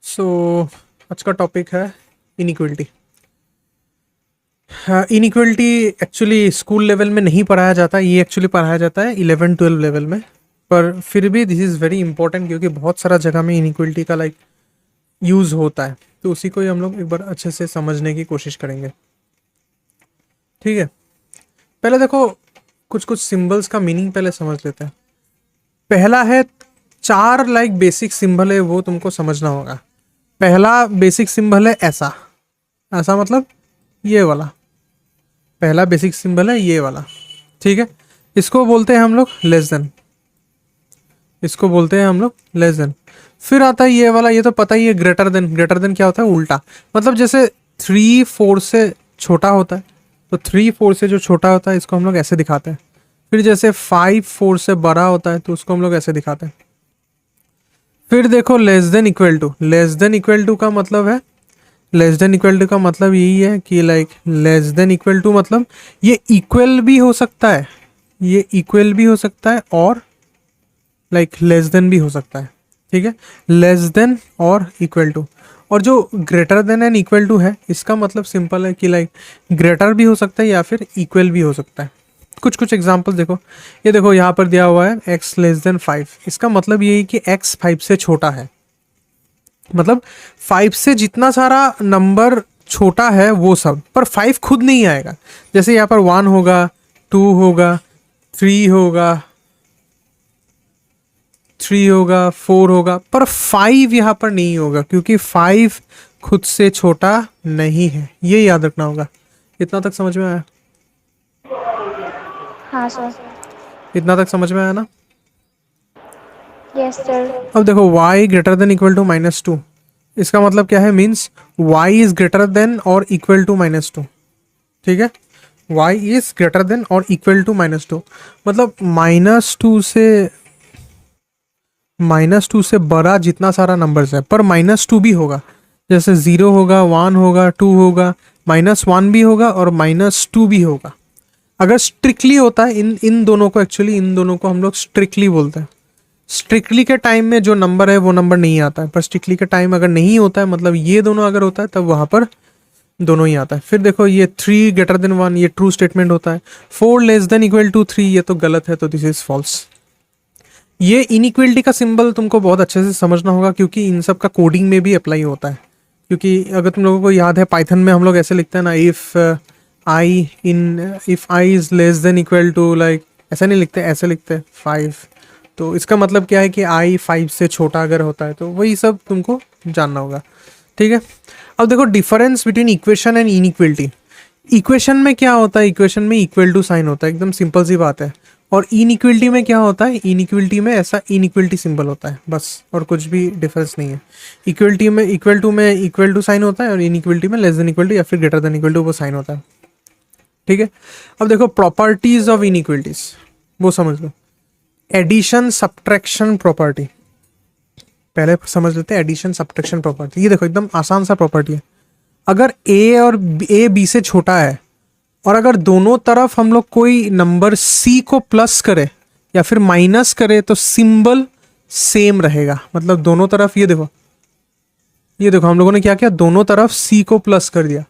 सो आज का टॉपिक है inequality. Inequality actually school level में नहीं पढ़ाया जाता, ये एक्चुअली पढ़ाया जाता है 11-12 लेवल में। पर फिर भी दिस इज़ वेरी इंपॉर्टेंट क्योंकि बहुत सारा जगह में इनइक्वलिटी का यूज़ होता है, तो उसी को ही हम लोग एक बार अच्छे से समझने की कोशिश करेंगे। ठीक है, पहले देखो कुछ कुछ सिंबल्स का मीनिंग पहले समझ लेते हैं। पहला है चार बेसिक सिंबल है, वो तुमको समझना होगा। पहला बेसिक सिंबल है ऐसा, ऐसा मतलब ये वाला पहला बेसिक सिंबल है, ये वाला। ठीक है, इसको बोलते हैं हम लोग लेस देन, इसको बोलते हैं हम लोग लेस देन। फिर आता है ये वाला, ये तो पता ही है, ग्रेटर देन। ग्रेटर देन क्या होता है? उल्टा। मतलब जैसे 3-4 से छोटा होता है, तो 3-4 से जो छोटा होता है इसको हम लोग ऐसे दिखाते हैं। फिर जैसे 5-4 से बड़ा होता है तो उसको हम लोग ऐसे दिखाते हैं। फिर देखो less than equal to. Less than equal to का मतलब है, लेस देन इक्वल टू का मतलब यही है कि लेस देन इक्वल टू मतलब ये इक्वल भी हो सकता है, ये इक्वल भी हो सकता है और लेस देन भी हो सकता है। ठीक है, लेस देन और इक्वल टू। और जो greater than and equal to है, इसका मतलब सिंपल है कि ग्रेटर भी हो सकता है या फिर इक्वल भी हो सकता है। कुछ कुछ एग्जांपल देखो, ये देखो यहाँ पर दिया हुआ है x लेस देन 5। इसका मतलब यही कि x 5 से छोटा है, मतलब 5 से जितना सारा नंबर छोटा है वो सब, पर 5 खुद नहीं आएगा। जैसे यहाँ पर 1 होगा, 2 होगा, 3 होगा, 3 होगा, 4 होगा, पर 5 यहाँ पर नहीं होगा क्योंकि 5 खुद से छोटा नहीं है। ये याद रखना होगा। इतना तक समझ में आया? हाँ सर। इतना तक समझ में आया ना? Yes sir. अब देखो y greater than equal to -2, इसका मतलब क्या है? Means y is greater than और इक्वल टू -2। ठीक है, y इज ग्रेटर देन और इक्वल टू -2, मतलब -2 से बड़ा जितना सारा नंबर्स है, पर -2 भी होगा। जैसे 0 होगा, 1 होगा, 2 होगा, -1 भी होगा और -2 भी होगा। अगर स्ट्रिक्टली होता है, इन दोनों को, एक्चुअली इन दोनों को हम लोग स्ट्रिक्टली बोलते हैं। स्ट्रिक्टली के टाइम में जो नंबर है वो नंबर नहीं आता है, पर स्ट्रिक्टली के टाइम अगर नहीं होता है, मतलब ये दोनों अगर होता है, तब वहाँ पर दोनों ही आता है। फिर देखो ये 3 ग्रेटर देन 1, ये ट्रू स्टेटमेंट होता है। 4 लेस देन इक्वल टू 3, ये तो गलत है, तो दिस इज फॉल्स। ये इनइक्वलिटी का सिंबल तुमको बहुत अच्छे से समझना होगा क्योंकि इन सब का कोडिंग में भी अप्लाई होता है। क्योंकि अगर तुम लोगों को याद है, पाइथन में हम लोग ऐसे लिखते हैं ना, if I is less than equal to, ऐसा नहीं लिखते, ऐसे लिखते हैं 5। तो इसका मतलब क्या है कि आई 5 से छोटा अगर होता है, तो वही सब तुमको जानना होगा। ठीक है, अब देखो difference between equation and inequality. Equation में क्या होता है? इक्वेशन में इक्वल टू साइन होता है, एकदम सिंपल सी बात है। और इनइक्वलिटी में क्या होता है? इनइक्वलिटी में ऐसा इनइक्वलिटी सिंबल होता है बस, और कुछ भी डिफरेंस नहीं है। इक्वलिटी में इक्वल टू साइन होता है और इनइक्वलिटी में लेस देन इक्वल टू या फिर ग्रेटर देन इक्वल टू वो साइन होता है। ठीक है, अब देखो प्रॉपर्टीज ऑफ इनइक्वलिटीज, वो समझ लो। एडिशन सब्ट्रैक्शन प्रॉपर्टी पहले समझ लेते हैं। एडिशन सब्ट्रैक्शन प्रॉपर्टी, ये देखो एकदम आसान सा प्रॉपर्टी है। अगर ए बी से छोटा है और अगर दोनों तरफ हम लोग कोई नंबर सी को प्लस करे या फिर माइनस करे, तो सिंबल सेम रहेगा। मतलब दोनों तरफ, ये देखो, ये देखो हम लोगों ने क्या किया, दोनों तरफ सी को प्लस कर दिया।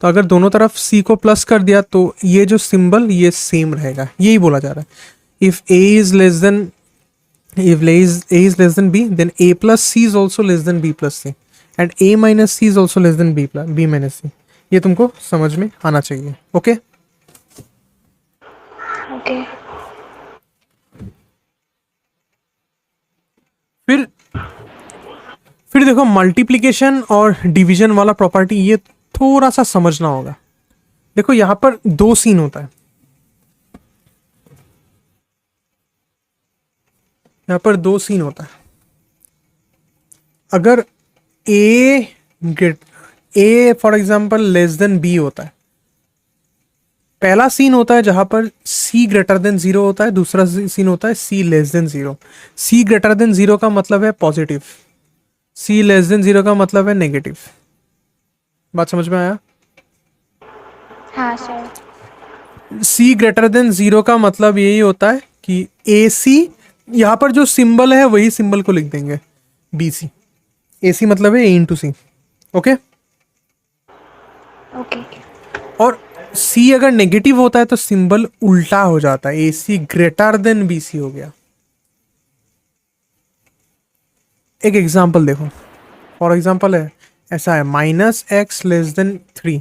तो अगर दोनों तरफ सी को प्लस कर दिया तो ये जो सिंबल ये सेम रहेगा, यही बोला जा रहा है। If A is less then a is less than b, then a plus c is also less than b plus c, and a minus c is also less than b minus c। ये तुमको समझ में आना चाहिए। Okay, okay. फिर फिर देखो multiplication और डिवीजन वाला प्रॉपर्टी, ये थोड़ा सा समझना होगा। देखो यहां पर दो सीन होता है, यहां पर दो सीन होता है। अगर A for example less than B होता है, पहला सीन होता है जहां पर c ग्रेटर देन 0 होता है, दूसरा सीन होता है c less than 0। c greater than 0 का मतलब है पॉजिटिव, c लेस देन 0 का मतलब है नेगेटिव। बात समझ में आया? हाँ सर। c ग्रेटर देन 0 का मतलब यही होता है कि AC, यहाँ पर जो सिंबल है वही सिंबल को लिख देंगे BC। AC मतलब है A into C, okay. Okay. और C अगर नेगेटिव होता है तो सिंबल उल्टा हो जाता है, AC ग्रेटर देन BC हो गया। एक एग्जाम्पल देखो, फॉर एग्जाम्पल है ऐसा है -x <3।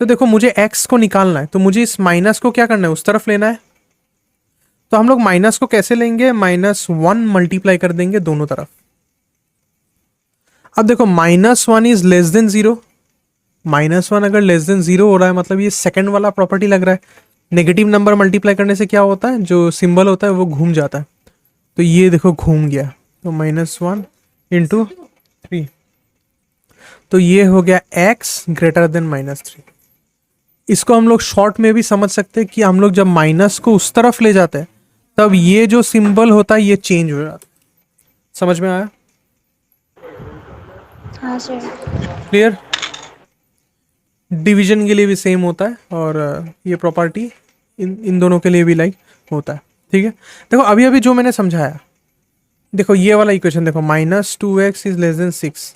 तो देखो मुझे x को निकालना है, तो मुझे इस माइनस को क्या करना है, उस तरफ लेना है। तो हम लोग माइनस को कैसे लेंगे, -1 मल्टीप्लाई कर देंगे दोनों तरफ। अब देखो -1 इज लेस देन 0, -1 अगर लेस देन 0 हो रहा है मतलब ये सेकंड वाला प्रॉपर्टी लग रहा है। नेगेटिव नंबर मल्टीप्लाई करने से क्या होता है, जो सिंबल होता है वो घूम जाता है। तो ये देखो घूम गया, तो -1 इंटू 3, तो ये हो गया x ग्रेटर देन -3। इसको हम लोग शॉर्ट में भी समझ सकते हैं कि हम लोग जब माइनस को उस तरफ ले जाते हैं तब ये जो सिंबल होता है ये चेंज हो जाता है। समझ में आया? हाँ सर। क्लियर? डिवीजन के लिए भी सेम होता है और ये प्रॉपर्टी इन दोनों के लिए भी लाइक होता है। ठीक है, देखो अभी अभी जो मैंने समझाया, देखो ये वाला इक्वेशन देखो, -2x इज लेस देन 6,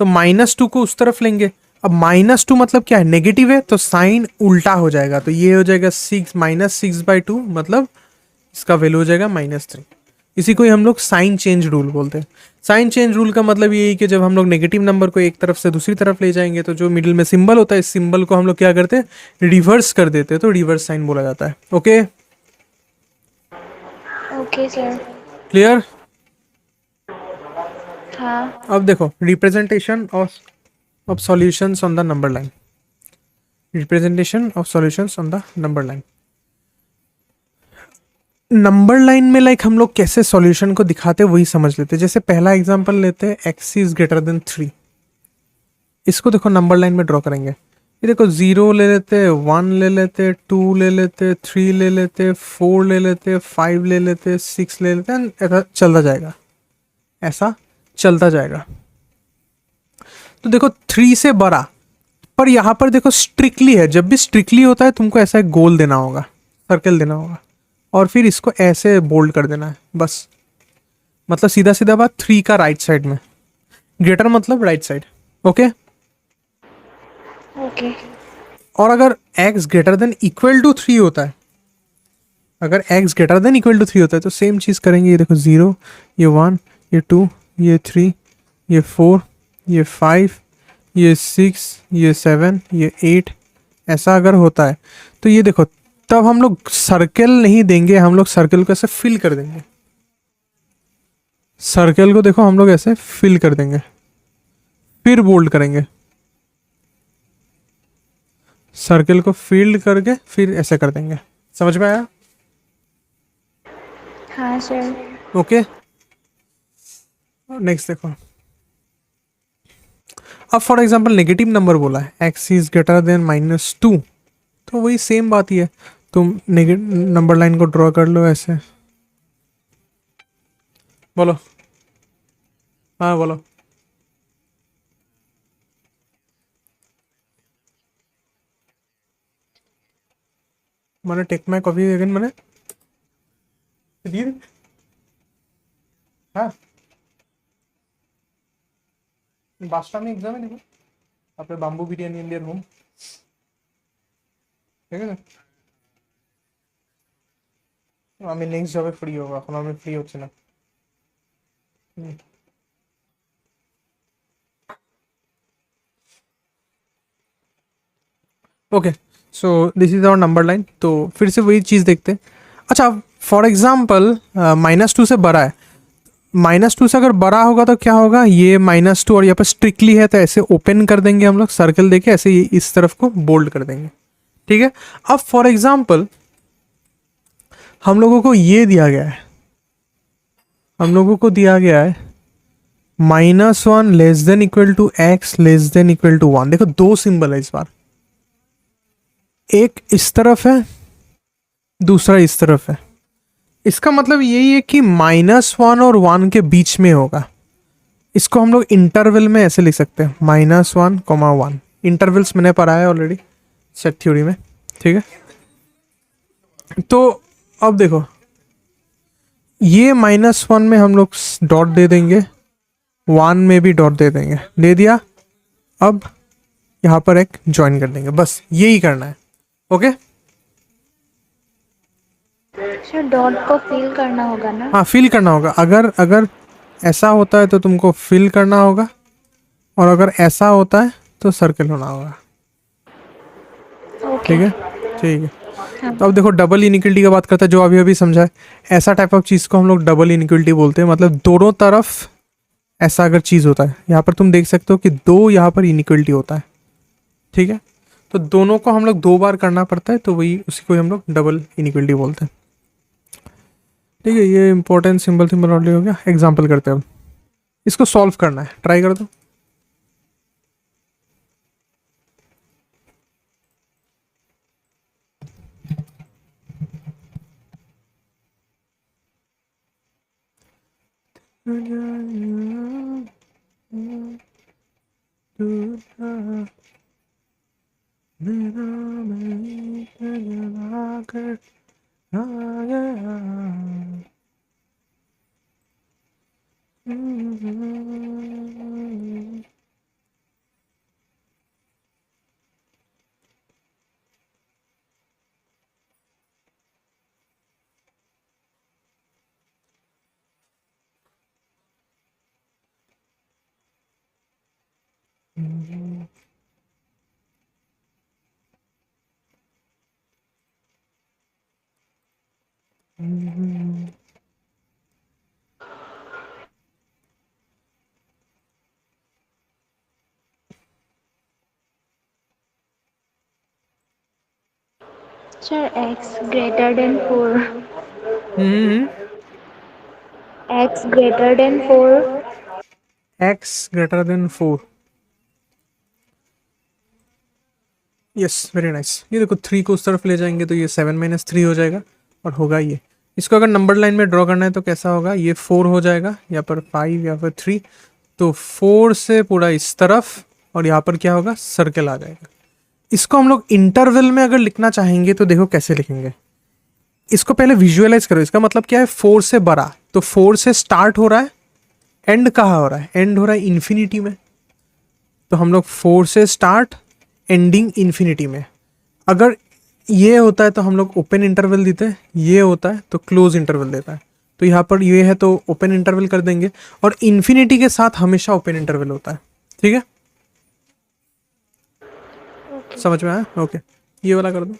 तो -2 को उस तरफ लेंगे। अब -2 मतलब क्या है, नेगेटिव है, तो साइन उल्टा हो जाएगा, तो ये हो जाएगा 6 -6/2, मतलब इसका वैल्यू हो जाएगा -3। इसी को ही हम लोग साइन चेंज रूल बोलते हैं। साइन चेंज रूल का मतलब ये है कि जब हम लोग नेगेटिव नंबर को एक तरफ से दूसरी तरफ ले जाएंगे तो जो मिडिल में सिंबल होता है, इस सिंबल को हम लोग क्या करते हैं, रिवर्स कर देते हैं, तो रिवर्स साइन बोला जाता है। Okay, okay sir. क्लियर? हाँ। अब देखो representation of solutions on the number line, representation of solutions on the number line. Number line में लाइक हम लोग कैसे सॉल्यूशन को दिखाते वही समझ लेते। जैसे पहला एग्जांपल लेते हैं, x इज ग्रेटर देन 3। इसको देखो नंबर लाइन में ड्रॉ करेंगे। ये देखो 0 ले लेते, 1 ले लेते, 2 ले लेते, 3 ले लेते, 4 ले लेते, 5 ले लेते, 6 ले लेते, ऐसा चलता जाएगा, ऐसा चलता जाएगा। तो देखो 3 से बड़ा, पर यहाँ पर देखो स्ट्रिक्टली है, जब भी स्ट्रिक्टली होता है तुमको ऐसा एक गोल देना होगा, सर्कल देना होगा, और फिर इसको ऐसे बोल्ड कर देना है बस। मतलब सीधा सीधा बात, 3 का राइट साइड में, ग्रेटर मतलब राइट साइड। Okay, okay. और अगर x greater than equal to 3 होता है, अगर x greater than equal to 3 होता है तो सेम चीज़ करेंगे। ये देखो 0, ये 1, ये 2, ये 3, ये 4, ये 5, ये 6, ये 7, ये 8, ऐसा अगर होता है तो ये देखो, तब हम लोग सर्कल नहीं देंगे, हम लोग सर्कल को ऐसे फिल कर देंगे। सर्कल को देखो हम लोग ऐसे फिल कर देंगे, फिर बोल्ड करेंगे। सर्कल को फिल करके फिर ऐसे कर देंगे। समझ में आया? हाँ सर। ओके, नेक्स्ट देखो। अब फॉर एग्जांपल नेगेटिव नंबर बोला है, x इज ग्रेटर देन -2, तो वही सेम बात ही है, तुम नंबर लाइन को ड्रॉ कर लो ऐसे। बोलो, हाँ बोलो। मैंने टेक माय कॉफी अगेन मैंने हाँ, বাসটা আমি এক্সামে দেবো, আপনার বাম্বু বিরিয়ানি ইন্ডিয়ান হোম, ঠিক আছে? আমি নেক্সট জবে ফ্রি হবো, এখন আমি ফ্রি হচ্ছে না। Okay, so this is our number line. तो फिर से वही चीज़ देखते हैं। अच्छा, फॉर एग्जाम्पल -2 से बड़ा है, -2 से अगर बड़ा होगा तो क्या होगा, ये -2 और यहाँ पर स्ट्रिक्टली है तो ऐसे ओपन कर देंगे हम लोग, सर्कल देके ऐसे इस तरफ को बोल्ड कर देंगे। ठीक है, अब फॉर एग्जाम्पल हम लोगों को ये दिया गया है, हम लोगों को दिया गया है -1 less than equal to x less than equal to 1। देखो दो सिंबल है इस बार, एक इस तरफ है, दूसरा इस तरफ है। इसका मतलब यही है कि -1 और 1 के बीच में होगा। इसको हम लोग इंटरवल में ऐसे लिख सकते हैं, -1, 1। इंटरवल्स मैंने पढ़ा है ऑलरेडी सेट थ्योरी में। ठीक है, तो अब देखो ये -1 में हम लोग डॉट दे देंगे, 1 में भी डॉट दे देंगे, दे दिया। अब यहाँ पर एक ज्वाइन कर देंगे, बस यही करना है। ओके सर डॉट को फिल करना होगा ना? हाँ, फिल करना होगा। अगर अगर ऐसा होता है तो तुमको फिल करना होगा, और अगर ऐसा होता है तो सर्कल होना होगा। ओके। ठीक है, ठीक है। हाँ। तो अब देखो डबल इनइक्वलिटी की बात करते हैं, जो अभी अभी समझा है। ऐसा टाइप ऑफ चीज़ को हम लोग डबल इनइक्वलिटी बोलते हैं, मतलब दोनों तरफ ऐसा अगर चीज़ होता है। यहाँ पर तुम देख सकते हो कि दो यहाँ पर इनइक्वलिटी होता है। ठीक है, तो दोनों को हम लोग 2 बार करना पड़ता है, तो वही उसी को हम लोग डबल इनइक्वलिटी बोलते हैं। ठीक है, ये इंपॉर्टेंट सिंबल सिंबल ऑलरेडी हो गया। एग्जाम्पल करते हैं अब, इसको सॉल्व करना है, ट्राई कर दो। Sir x greater than 4. x greater than 4. x greater then 4, yes very nice. ये देखो 3 को उस तरफ ले जाएंगे तो ये 7 - 3 हो जाएगा, और होगा ये। इसको अगर नंबर लाइन में ड्रॉ करना है तो कैसा होगा, ये 4 हो जाएगा, यहाँ पर 5, यहाँ पर 3, तो 4 से पूरा इस तरफ, और यहाँ पर क्या होगा, सर्कल आ जाएगा। इसको हम लोग इंटरवल में अगर लिखना चाहेंगे तो देखो कैसे लिखेंगे। इसको पहले विजुअलाइज करो। इसका मतलब क्या है, 4 से बड़ा, तो 4 से स्टार्ट हो रहा है, एंड कहाँ हो रहा है, एंड हो रहा है इन्फिनिटी में। तो हम लोग 4 से स्टार्ट, एंडिंग इन्फिनिटी में। अगर ये होता है तो हम लोग ओपन इंटरवल देते हैं, ये होता है तो क्लोज इंटरवल देता है। तो यहाँ पर ये है तो ओपन इंटरवल कर देंगे, और इन्फिनिटी के साथ हमेशा ओपन इंटरवल होता है। ठीक है, समझ में आया? ओके, ये वाला कर दो।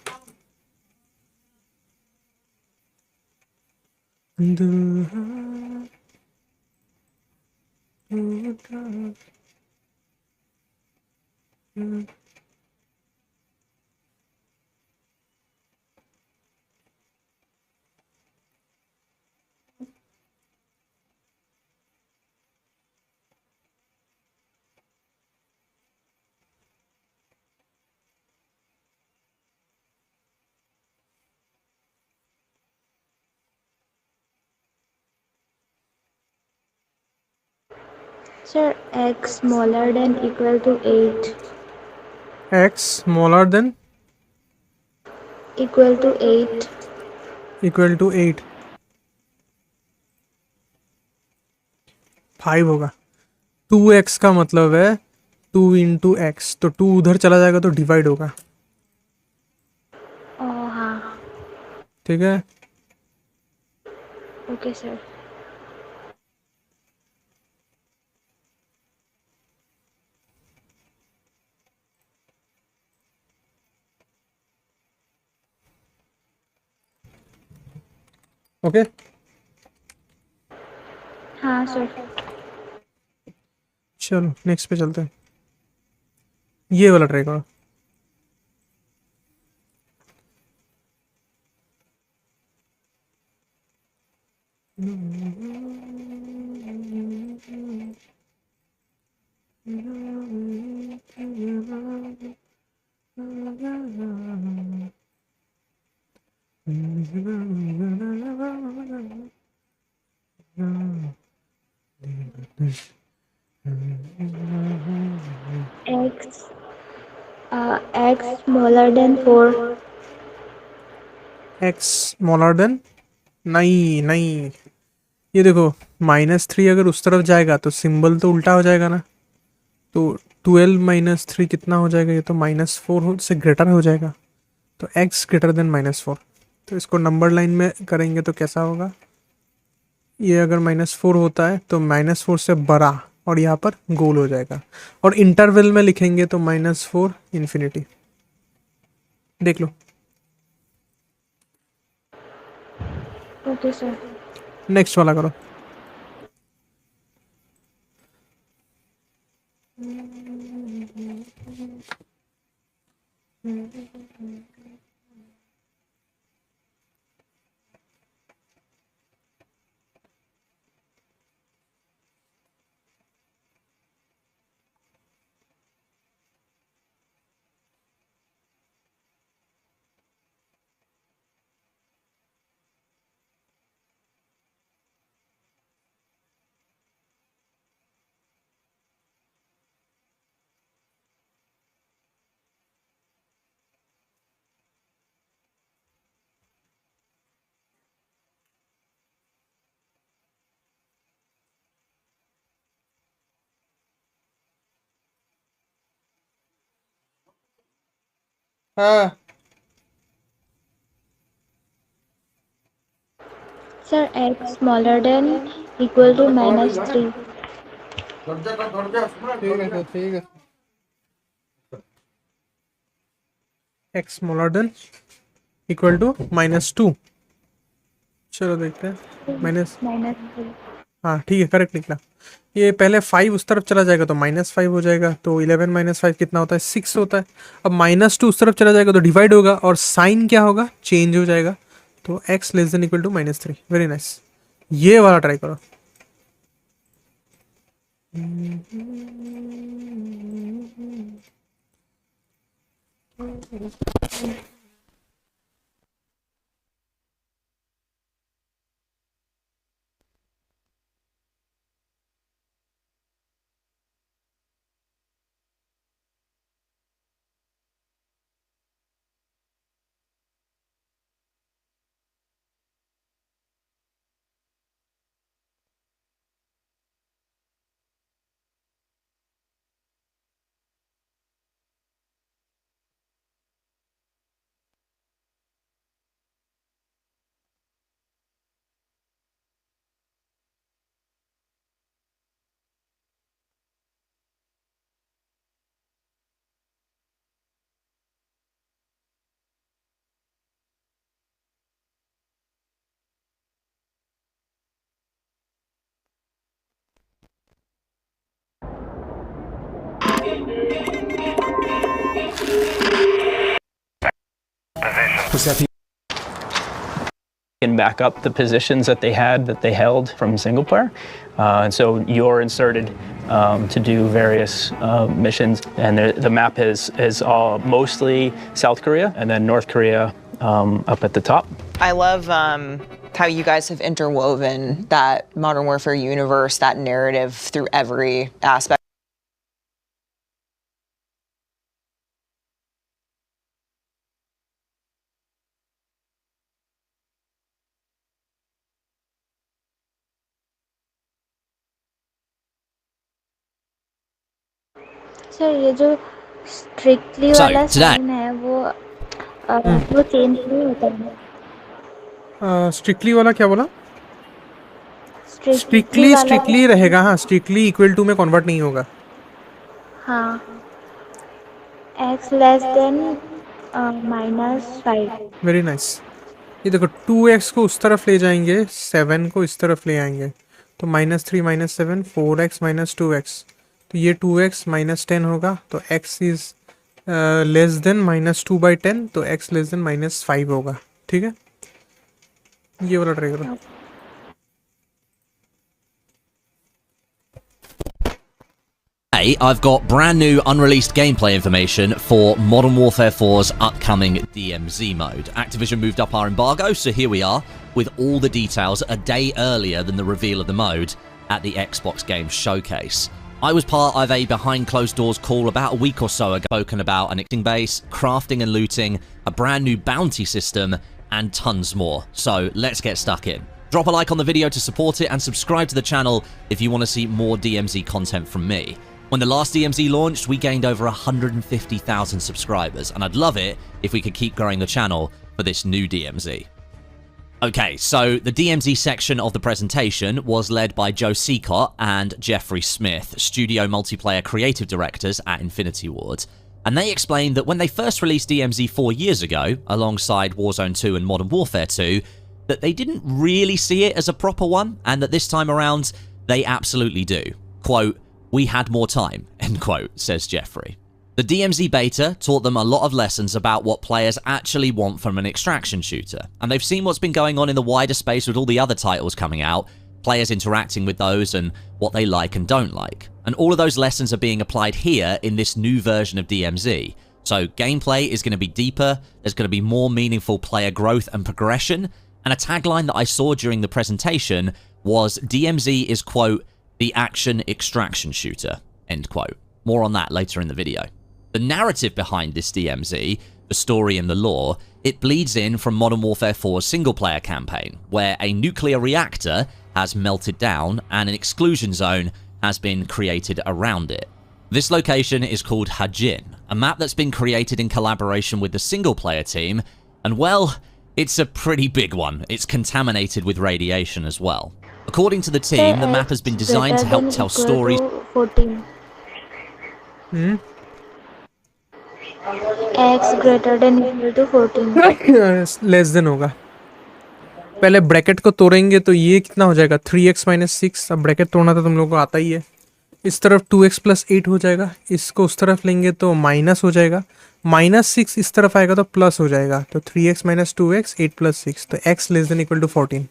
Sir x smaller than equal to 8. x smaller than Equal to 8. Equal to 8, 5 होगा। 2x का मतलब है 2 इंटू एक्स, तो 2 उधर चला जाएगा तो डिवाइड होगा। Oh हाँ। ठीक है, Okay sir. ओके। हाँ सर। चलो नेक्स्ट पे चलते हैं, ये वाला ट्राई करो। X x smaller than 4. X smaller than, नहीं नहीं, ये देखो -3 अगर उस तरफ जाएगा तो सिंबल तो उल्टा हो जाएगा ना, तो 12 - 3 कितना हो जाएगा, ये तो -4 से ग्रेटर हो जाएगा, तो x ग्रेटर देन -4। तो इसको नंबर लाइन में करेंगे तो कैसा होगा, ये अगर -4 होता है तो -4 से बड़ा और यहाँ पर गोल हो जाएगा, और इंटरवल में लिखेंगे तो -4 इन्फिनिटी। देख लो। Okay sir. नेक्स्ट वाला करो। हाँ Sir, x smaller than equal to -3. ठीक है सर, ठीक है। x smaller than equal to -2। चलो देखते हैं। माइनस, -3. हाँ ठीक है, करेक्ट निकला। ये पहले 5 उस तरफ चला जाएगा तो -5 हो जाएगा, तो 11 - 5 कितना होता है, 6 होता है। अब -2 उस तरफ चला जाएगा तो डिवाइड होगा, और साइन क्या होगा, चेंज हो जाएगा, तो x less than equal to -3। Very nice, ये वाला ट्राई करो। Can back up the positions that they held from single player, and so you're inserted to do various missions. And the map is all mostly South Korea, and then North Korea up at the top. I love how you guys have interwoven that Modern Warfare universe, that narrative through every aspect. Sir ये जो strictly So, वाला today- sign है वो change नहीं होता है। Strictly वाला क्या बोला? स्ट्रिक्टली वाला स्ट्रिक्टली रहेगा, हाँ, स्ट्रिक्टली इक्वल टू में कन्वर्ट नहीं होगा। हाँ, x less then -5। Very nice. ये देखो 2x को उस तरफ ले जाएंगे, 7 को इस तरफ ले आएंगे, तो -3 - 7 4x - 2x, तो ये 2x -10 होगा, तो x इज लेस देन -2/10, तो x लेस देन -5 होगा। ठीक है, ये वाला ट्राई करो। Hey, I've got brand new unreleased gameplay information for Modern Warfare 4's upcoming DMZ mode. Activision moved up our embargo, so here we are with all the details a day earlier than the reveal of the mode at the Xbox Games Showcase. I was part of a behind closed doors call about a week or so ago, spoken about an existing base, crafting and looting, a brand new bounty system, and tons more. So let's get stuck in. Drop a like on the video to support it and subscribe to the channel if you want to see more DMZ content from me. When the last DMZ launched, we gained over 150,000 subscribers, and I'd love it if we could keep growing the channel for this new DMZ. Okay, so the DMZ section of the presentation was led by Joe Secott and Jeffrey Smith, studio multiplayer creative directors at Infinity Ward. And they explained that when they first released DMZ 4 years ago, alongside Warzone 2 and Modern Warfare 2, that they didn't really see it as a proper one, and that this time around, they absolutely do. Quote, "We had more time," end quote, says Jeffrey. The DMZ beta taught them a lot of lessons about what players actually want from an extraction shooter, and they've seen what's been going on in the wider space with all the other titles coming out, players interacting with those and what they like and don't like. And all of those lessons are being applied here in this new version of DMZ. So gameplay is going to be deeper, there's going to be more meaningful player growth and progression, and a tagline that I saw during the presentation was DMZ is, quote, "the action extraction shooter," end quote. More on that later in the video. The narrative behind this DMZ, the story and the lore, it bleeds in from Modern Warfare 4's single-player campaign, where a nuclear reactor has melted down and an exclusion zone has been created around it. This location is called Hajin, a map that's been created in collaboration with the single-player team, and well, it's a pretty big one. It's contaminated with radiation as well. According to the team, the map has been designed to help tell stories. 14. X greater than equal to 14. Less than होगा. पहले bracket को तोड़ेंगे तो ये कितना हो जाएगा 3x minus 6. अब ब्रैकेट तोड़ना तो तुम लोगों को आता ही है. इस तरफ 2x प्लस 8 हो जाएगा, इसको उस तरफ लेंगे तो माइनस हो जाएगा, -6 इस तरफ आएगा तो प्लस हो जाएगा, तो 3x माइनस 2x 8 प्लस 6, तो x less than equal to 14.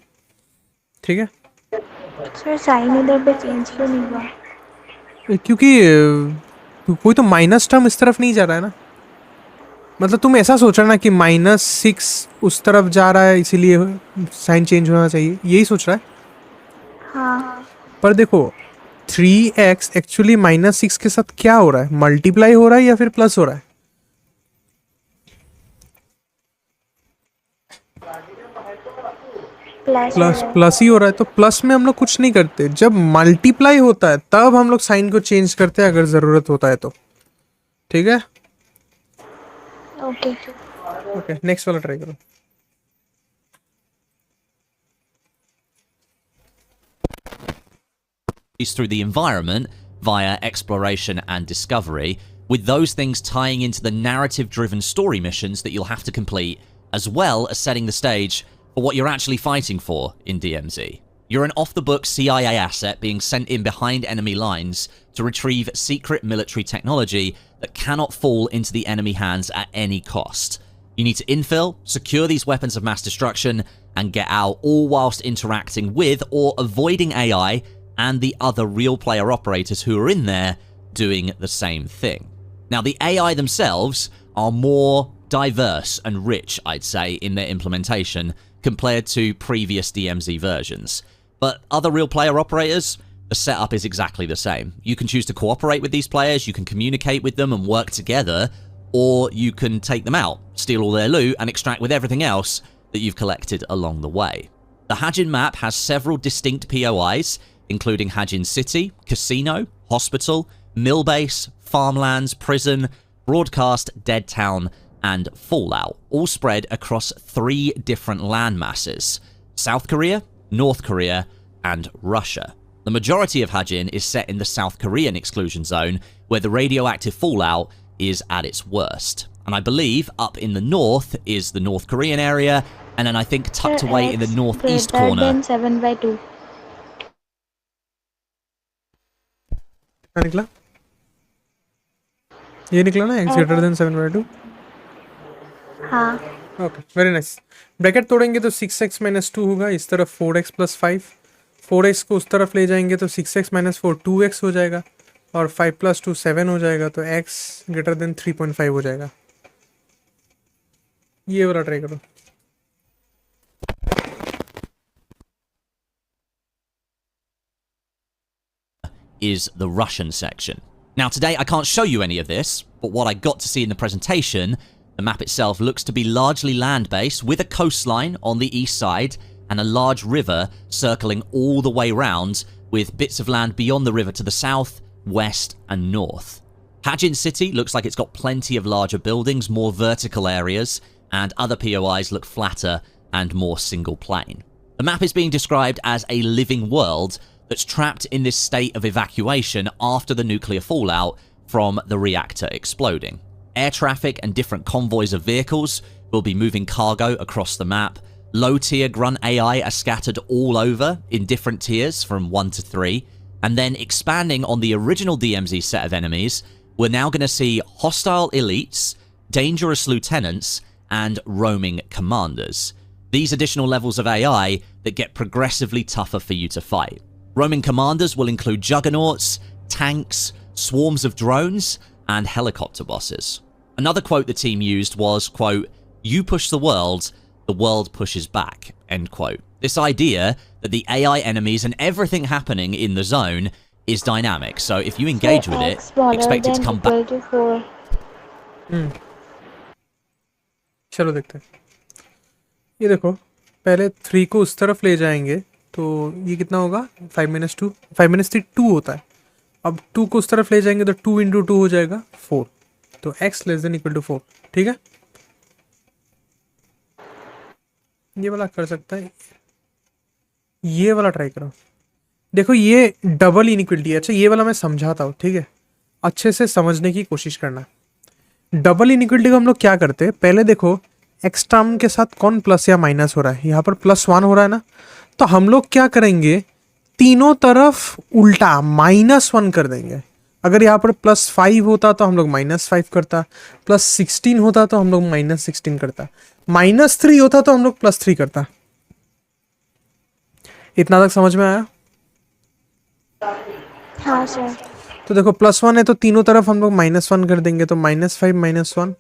ठीक है, सर साइन इधर पे चेंज क्यों नहीं हुआ? क्योंकि कोई तो माइनस टर्म इस तरफ नहीं जा रहा है ना. मतलब तुम ऐसा सोच रहा ना कि -6 उस तरफ जा रहा है इसीलिए साइन चेंज होना चाहिए, यही सोच रहा है. हाँ. पर देखो 3x एक्चुअली -6 के साथ क्या हो रहा है, मल्टीप्लाई हो रहा है या फिर प्लस हो रहा है? प्लस ही हो रहा है. तो प्लस में हम लोग कुछ नहीं करते, जब मल्टीप्लाई होता है तब हम लोग साइन को चेंज करते हैं अगर जरूरत होता है तो. ठीक है, ओके नेक्स्ट वाला ट्राई करो. through the environment via exploration and discovery, with those things tying into the narrative-driven story missions that you'll have to complete, as well as setting the stage for what you're actually fighting for in DMZ. You're an off-the-book CIA asset being sent in behind enemy lines to retrieve secret military technology that cannot fall into the enemy hands at any cost. You need to infill, secure these weapons of mass destruction, and get out, all whilst interacting with or avoiding AI and the other real player operators who are in there doing the same thing. Now, the AI themselves are more diverse and rich, I'd say, in their implementation compared to previous DMZ versions. But other real player operators, the setup is exactly the same. You can choose to cooperate with these players, you can communicate with them and work together, or you can take them out, steal all their loot, and extract with everything else that you've collected along the way. The Hajin map has several distinct POIs, including Hajin City, Casino, Hospital, Mill Base, Farmlands, Prison, Broadcast, Dead Town, and Fallout, all spread across 3 different land masses: South Korea, North Korea, and Russia. The majority of Hajin is set in the South Korean exclusion zone, where the radioactive fallout is at its worst. And I believe up in the north is the North Korean area, and then I think tucked away in the northeast corner. Greater than 7/2. क्या निकला? ये निकला ना, x greater than 7/2. हाँ. Okay, very nice. Bracket तोड़ेंगे तो 6x minus 2 होगा, इस तरफ 4x प्लस 5. 4x को उस तरफ ले जाएंगे तो 6x माइनस 4 2x हो जाएगा, और 5 प्लस 2 7 हो जाएगा, तो x ग्रेटर देन 3.5 हो जाएगा. ये वाला ट्राई करो. Is the Russian section. Now today I can't show you any of this, but what I got to see in the presentation, the map itself looks to be largely land-based with a coastline on the east side and a large river circling all the way round, with bits of land beyond the river to the south, west, and north. Hajin City looks like it's got plenty of larger buildings, more vertical areas, and other POIs look flatter and more single plane. The map is being described as a living world that's trapped in this state of evacuation after the nuclear fallout from the reactor exploding. Air traffic and different convoys of vehicles will be moving cargo across the map. Low-tier grunt AI are scattered all over in different tiers from 1 to 3, and then expanding on the original DMZ set of enemies, we're now going to see hostile elites, dangerous lieutenants, and roaming commanders. These additional levels of AI that get progressively tougher for you to fight. Roaming commanders will include juggernauts, tanks, swarms of drones, and helicopter bosses. Another quote the team used was, quote, "You push the world pushes back," end quote. This idea that the AI enemies and everything happening in the zone is dynamic, so if you engage with it, expect it to come back. To 4. चलो देखते हैं। ये देखो, पहले 3 को उस तरफ ले जाएंगे तो ये कितना होगा, 5 - 2, 5 - 3 2 होता है। अब 2 को उस तरफ ले जाएंगे तो 2 × 2 हो जाएगा 4, तो x <= 4, ठीक है। ये वाला कर सकता है, ये वाला ट्राई करो। देखो ये डबल इनइक्वलिटी है। अच्छा ये वाला मैं समझाता हूँ, ठीक है, अच्छे से समझने की कोशिश करना। डबल इनइक्वलिटी को हम लोग क्या करते हैं, पहले देखो एक्स टर्म के साथ कौन प्लस या माइनस हो रहा है, यहाँ पर +1 हो रहा है ना, तो हम लोग क्या करेंगे, तीनों तरफ उल्टा -1 कर देंगे। अगर यहाँ पर +5 होता तो हम लोग -5 करता, +16 होता तो हम लोग -16 करता, -3 होता तो हम लोग +3 करता। इतना तक समझ में आया? हाँ सर। तो देखो +1 है तो तीनों तरफ हम लोग -1 कर देंगे, तो -5 - 1,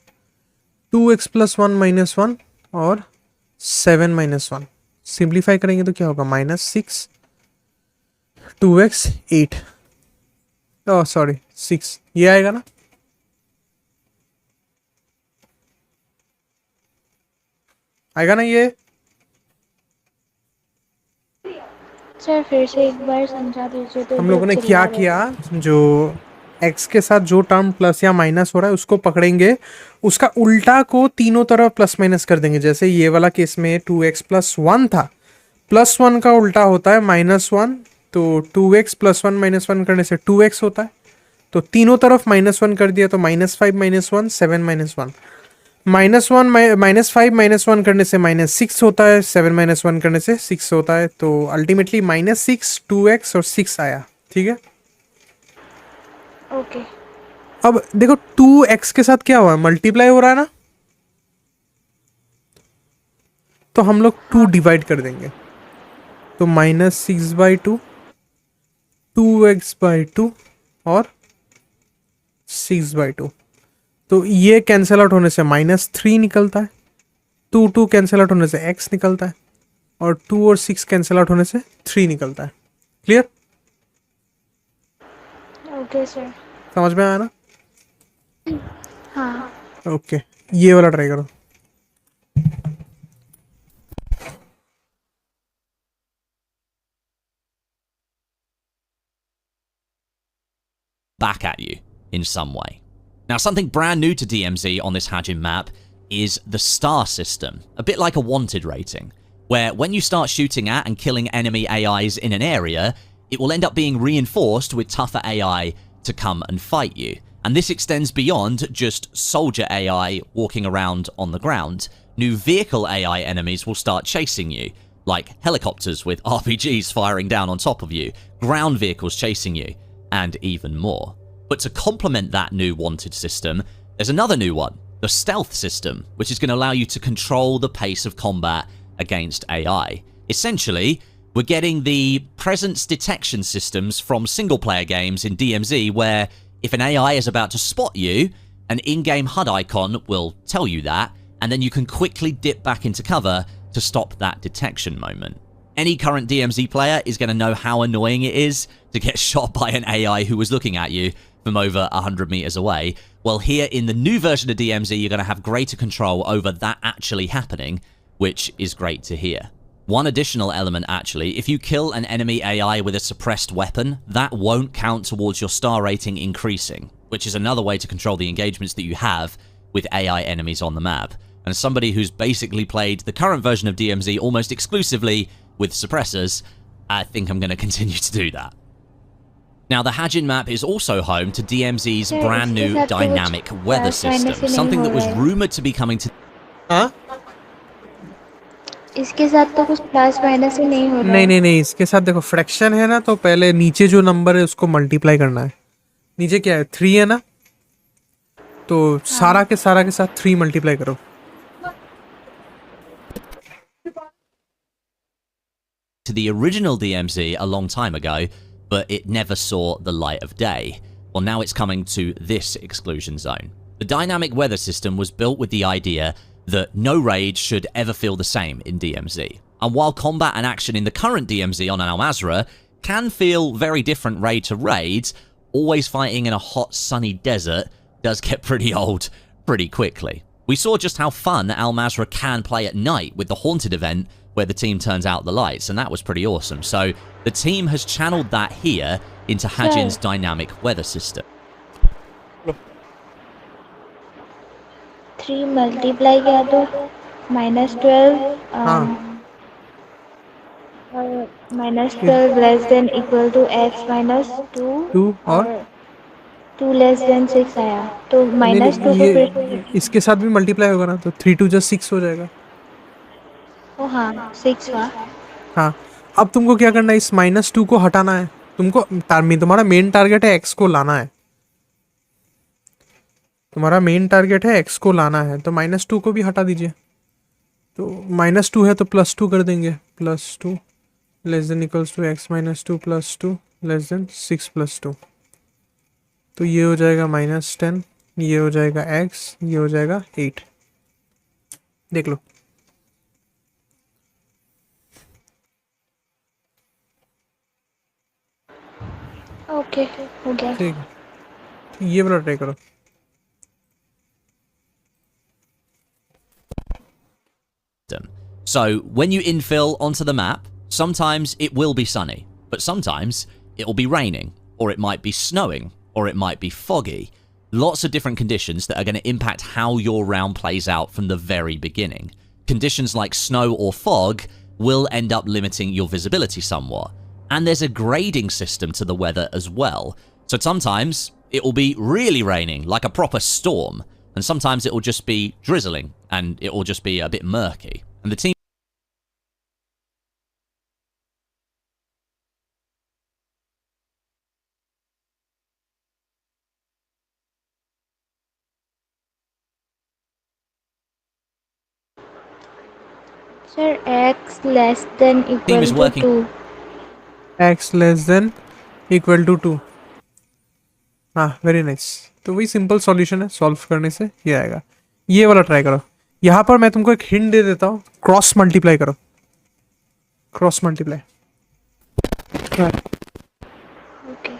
2x + 1 - 1 और 7 - 1। सिंप्लीफाई करेंगे तो क्या होगा, -6, 2x 8, ओह सॉरी 6, ये आएगा ना। आएगा ना ये। सर फिर से एक बार समझा दीजिए तो। हम लोगों ने क्या किया, जो x के साथ जो टर्म प्लस या माइनस हो रहा है उसको पकड़ेंगे, उसका उल्टा को तीनों तरफ प्लस माइनस कर देंगे। जैसे ये वाला केस में 2x + 1 था, +1 का उल्टा होता है -1, तो 2x + 1 - 1 करने से 2x होता है, तो तीनों तरफ -1 कर दिया, तो -5 - 1 7 - 1, -5 - 1 करने से -6 होता है, 7 - 1 करने से 6 होता है, तो अल्टीमेटली -6, 2x और 6 आया, ठीक है। ओके। अब देखो 2x के साथ क्या हुआ है, मल्टीप्लाई हो रहा है ना, तो हम लोग 2 डिवाइड कर देंगे, तो -6/2, 2x/2 और 6/2, तो ये कैंसिल आउट होने से -3 निकलता है, 2 कैंसिल आउट होने से x निकलता है, और 2 और 6 कैंसिल आउट होने से 3 निकलता है। क्लियर? Okay sir. समझ में आया ना? हाँ। ओके, ये वाला ट्राई करो। Back at you in some way. Now, something brand new to DMZ on this Hajin map is the star system, a bit like a wanted rating, where when you start shooting at and killing enemy AIs in an area, it will end up being reinforced with tougher AI to come and fight you. And this extends beyond just soldier AI walking around on the ground. New vehicle AI enemies will start chasing you, like helicopters with RPGs firing down on top of you, ground vehicles chasing you, and even more. But to complement that new wanted system, there's another new one, the stealth system, which is going to allow you to control the pace of combat against AI. Essentially, we're getting the presence detection systems from single-player games in DMZ, where if an AI is about to spot you, an in-game HUD icon will tell you that, and then you can quickly dip back into cover to stop that detection moment. Any current DMZ player is going to know how annoying it is to get shot by an AI who was looking at you from over 100 meters away. Well, here in the new version of DMZ, you're going to have greater control over that actually happening, which is great to hear. One additional element, actually, if you kill an enemy AI with a suppressed weapon, that won't count towards your star rating increasing, which is another way to control the engagements that you have with AI enemies on the map. And as somebody who's basically played the current version of DMZ almost exclusively with suppressors, I think I'm going to continue to do that. Now, the Hajin map is also home to DMZ's Sir, brand इसके new साथ तो dynamic कुछ weather plus minus system, ही नहीं something हो that was रहा है। rumored to be coming to... हाँ इसके साथ तो कुछ प्लस माइनस ही नहीं हो रहा नहीं है। नहीं नहीं, इसके साथ देखो फ्रैक्शन है ना, तो पहले नीचे जो नंबर है उसको मल्टीप्लाई करना है। नीचे क्या है, 3 है ना, तो सारा के साथ 3 मल्टीप्लाई करो। to the original DMZ a long time ago, but it never saw the light of day. Well, now it's coming to this exclusion zone. The dynamic weather system was built with the idea that no raid should ever feel the same in DMZ. And while combat and action in the current DMZ on Al Mazrah can feel very different raid to raid, always fighting in a hot, sunny desert does get pretty old pretty quickly. We saw just how fun Al Mazrah can play at night with the Haunted event, where the team turns out the lights, and that was pretty awesome. So the team has channeled that here into Hajin's dynamic weather system. 3 multiply किया तो -12 हाँ और -12 less than equal to x -2 2 और 2 less than 6 आया, तो नहीं -2 नहीं, को फिर ये इसके साथ भी मल्टीप्लाई होगा ना, तो 3 2 just 6 हो जाएगा। ओ हाँ 6 हुआ। हाँ, अब तुमको क्या करना है, इस -2 को हटाना है। तुमको तुम्हारा मेन टारगेट है x को लाना है। तुम्हारा मेन टारगेट है x को लाना है, तो -2 को भी हटा दीजिए। तो -2 है तो +2 कर देंगे, +2 less than equals to x -2 +2 less than 6 +2। तो ये हो जाएगा -10, ये हो जाएगा x, ये हो जाएगा 8। देख लो। ओके हो गया। ठीक है, ये वाला ट्राई करो। So when you infill onto the map, sometimes it will be sunny, but sometimes it will be raining, or it might be snowing, or it might be foggy. Lots of different conditions that are going to impact how your round plays out from the very beginning. Conditions like snow or fog will end up limiting your visibility somewhat. And there's a grading system to the weather as well. So sometimes it will be really raining, like a proper storm, and sometimes it will just be drizzling, and it will just be a bit murky. And the team sir x less than is equal to working 2। x less than equal to 2। हाँ, very nice. तो वही simple solution है, solve करने से ये आएगा। ये वाला ट्राई करो। यहाँ पर मैं तुमको एक हिंट दे देता हूँ, क्रॉस मल्टीप्लाई करो, cross multiply. Okay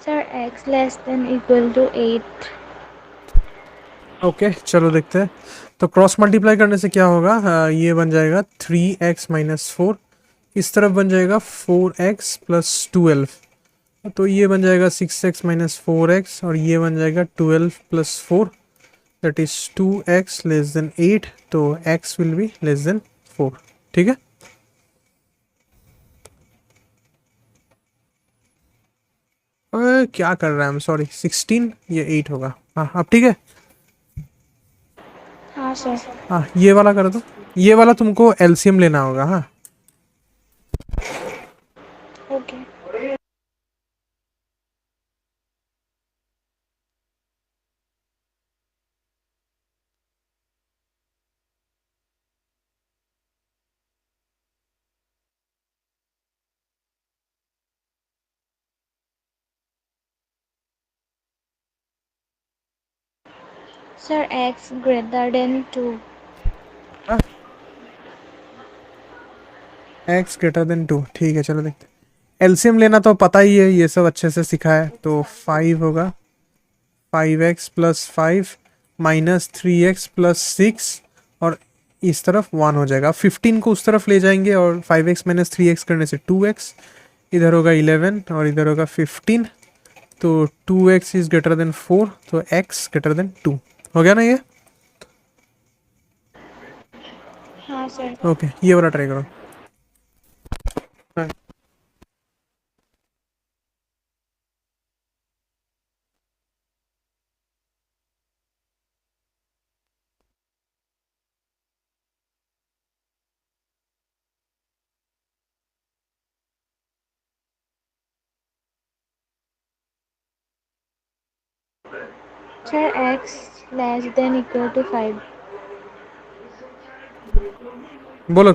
sir x less than equal to 8। Okay चलो देखते हैं। तो क्रॉस मल्टीप्लाई करने से क्या होगा, ये बन जाएगा 3x - 4, इस तरफ बन जाएगा 4x + 12, तो ये बन जाएगा 6x - 4x, और ये बन जाएगा 12 + 4, that is 2x less than 8, तो x will be less than 4। ठीक है, क्या कर रहा है, I'm सॉरी, 16 ये 8 होगा। हाँ अब ठीक है। हाँ सर। हाँ ये वाला कर दो, ये वाला तुमको एलसीएम लेना होगा। हाँ okay sir x greater then 2। x greater then 2, ठीक है चलो देखते हैं। एलसीएम लेना तो पता ही है, ये सब अच्छे से सिखा है। तो 5 होगा 5x plus 5 minus 3x plus 6 और इस तरफ 1 हो जाएगा। 15 को उस तरफ ले जाएंगे और 5x माइनस 3x करने से 2x, इधर होगा 11 और इधर होगा 15। तो 2x इज ग्रेटर देन 4, तो x ग्रेटर देन 2 हो गया ना ये। हाँ सर। ओके ये वाला ट्राई करो। हाँ। Sir x less than equal to 5। बोलो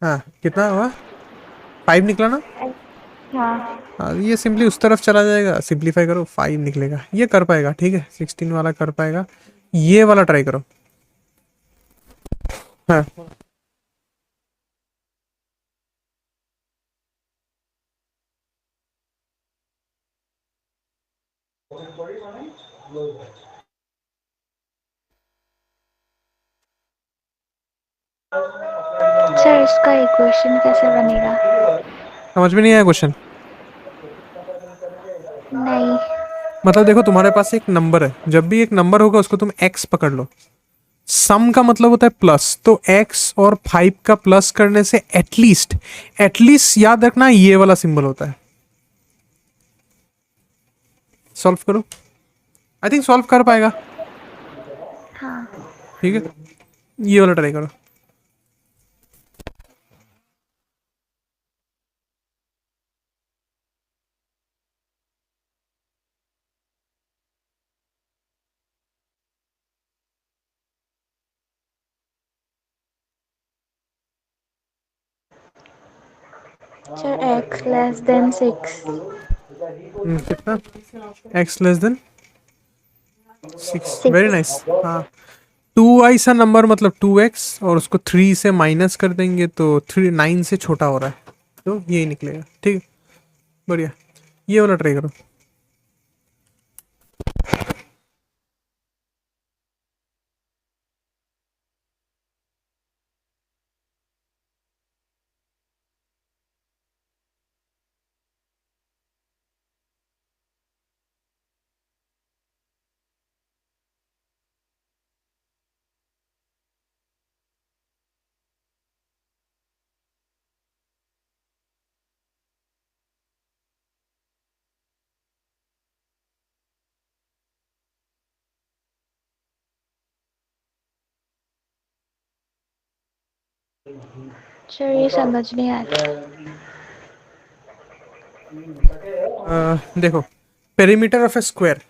हाँ कितना हुआ, 5 निकला ना। हाँ हाँ ये सिंपली उस तरफ चला जाएगा, सिंप्लीफाई करो 5 निकलेगा, ये कर पाएगा ठीक है। 16 वाला कर पाएगा, ये वाला ट्राई करो। हाँ सर इसका इक्वेशन कैसे बनेगा? समझ में नहीं आया क्वेश्चन। नहीं। मतलब देखो तुम्हारे पास एक नंबर है, जब भी एक नंबर होगा उसको तुम x पकड़ लो। सम का मतलब होता है प्लस, तो x और 5 का प्लस करने से एटलीस्ट याद रखना ये वाला सिंबल होता है। सॉल्व करो, आई थिंक सॉल्व कर पाएगा। हाँ ठीक है ये वाला ट्राई करो। Sir x less than 6। कितना, x less than 6, very nice. हाँ 2i सा नंबर मतलब 2x और उसको 3 से माइनस कर देंगे तो 3 9 से छोटा हो रहा है, तो यही निकलेगा। ठीक है बढ़िया, ये वाला ट्राई करो। सर ये समझ नहीं आ रहा। देखो पेरीमीटर ऑफ ए स्क्वायर,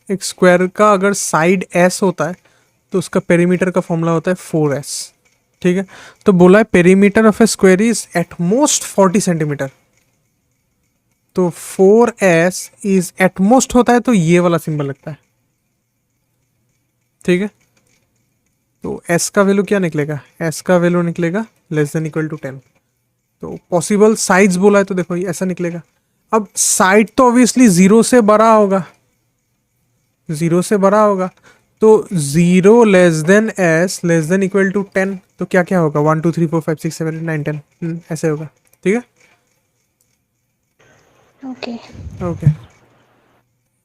एक स्क्वायर का अगर साइड s होता है तो उसका पेरीमीटर का फॉर्मूला होता है 4s। ठीक है तो बोला है perimeter of A square is at most 40 centimetre, तो 4s इज एट मोस्ट होता है तो ये वाला सिंबल लगता है। ठीक है तो s का वैल्यू क्या निकलेगा, s का वैल्यू निकलेगा लेस देन इक्वल टू 10। तो पॉसिबल साइड्स बोला है तो देखो ये ऐसा निकलेगा। अब साइड तो ऑब्वियसली 0 से बड़ा होगा, 0 से बड़ा होगा, तो 0 less than s less than equal to 10, तो क्या क्या होगा 1 2 3 4 5 6 7 8 9 10 ऐसे होगा। ठीक है ओके ओके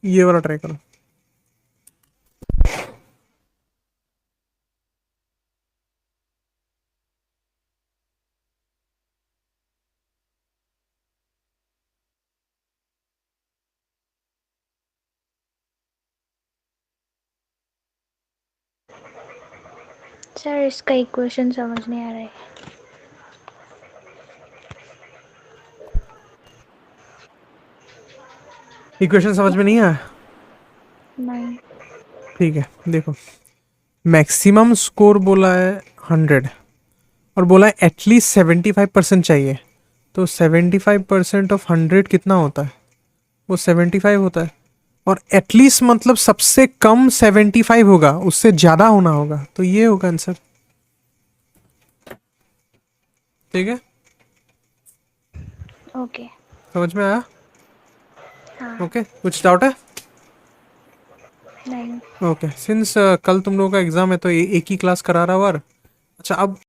ये वाला ट्राई करो। सर इसका इक्वेशन समझ नहीं आ रहा है। इक्वेशन समझ में नहीं आया। नहीं। ठीक है देखो मैक्सिमम स्कोर बोला है 100 और बोला है एटलीस्ट 75% चाहिए, तो 75% ऑफ 100 कितना होता है, वो 75 होता है। और एटलीस्ट मतलब सबसे कम 75 होगा, उससे ज्यादा होना होगा, तो ये होगा आंसर। ठीक है ओके। समझ में आया? हाँ। ओके, कुछ डाउट है? नहीं। ओके, सिंस कल तुम लोगों का एग्जाम है तो एक ही क्लास करा रहा हुआ। अच्छा, अब